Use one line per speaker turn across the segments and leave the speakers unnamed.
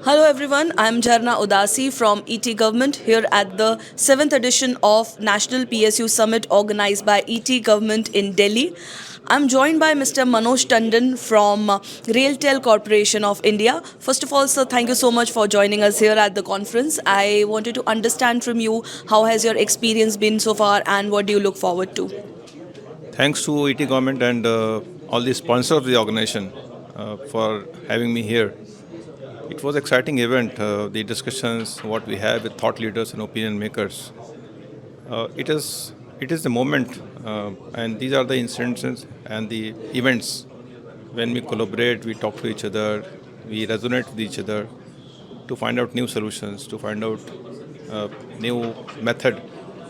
Hello everyone, I'm Jharna Udasi from ET Government here at the 7th edition of National PSU Summit organized by ET Government in Delhi. I'm joined by Mr. Manoj Tandon from Railtel Corporation of India. First of all, sir, thank you so much for joining us here at the conference. I wanted to understand from you how has your experience been so far and what do you look forward to?
Thanks to ET government and all the sponsors of the organization for having me here. It was an exciting event. The discussions, what we have with thought leaders and opinion makers. It is the moment, and these are the instances and the events when we collaborate, we talk to each other, we resonate with each other to find out new solutions, to find out new method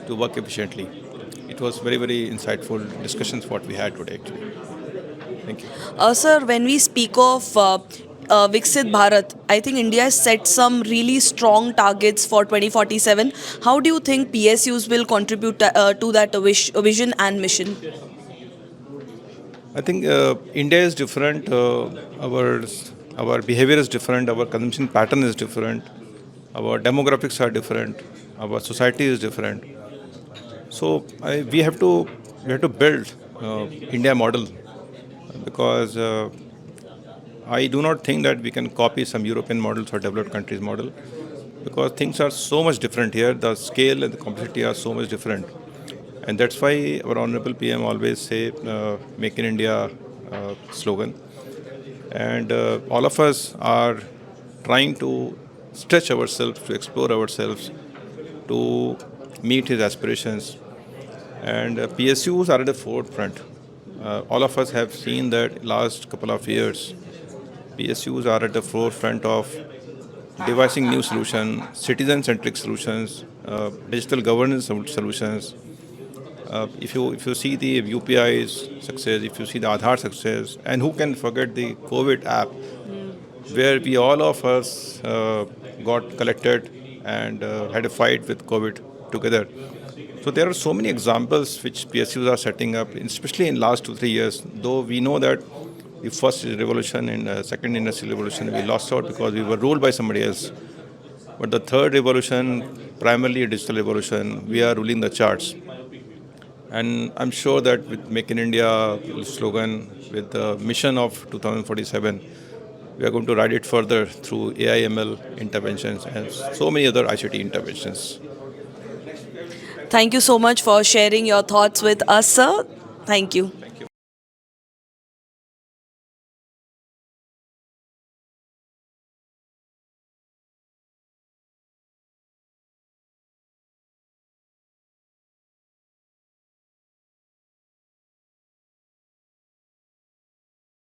to work efficiently. It was very insightful discussions what we had today actually. Thank you.
Sir, when we speak of Viksit Bharat, I think India has set some really strong targets for 2047. How do you think PSUs will contribute to that vision and mission?
I think India is different. Our behavior is different. Our consumption pattern is different. Our demographics are different. Our society is different. So we have to build India model because I do not think that we can copy some European models or developed countries model because things are so much different here. The scale and the complexity are so much different, and that's why our honorable PM always say "Make in India" slogan, and all of us are trying to stretch ourselves, to explore ourselves, to meet his aspirations. And PSUs are at the forefront. All of us have seen that last couple of years, PSUs are at the forefront of devising new solutions, citizen-centric solutions, digital governance solutions. If you see the UPI's success, if you see the Aadhaar success, and who can forget the COVID app, where we all of us got collected and had a fight with COVID together. So there are so many examples which PSUs are setting up, especially in last 2 3 years. Though we know that the first revolution and second industrial revolution we lost out because we were ruled by somebody else. But the third revolution, primarily a digital revolution, we are ruling the charts. And I'm sure that with Make in India slogan, with the mission of 2047, we are going to ride it further through AI/ML interventions and so many other ICT interventions.
Thank you so much for sharing your thoughts with us, sir. Thank you.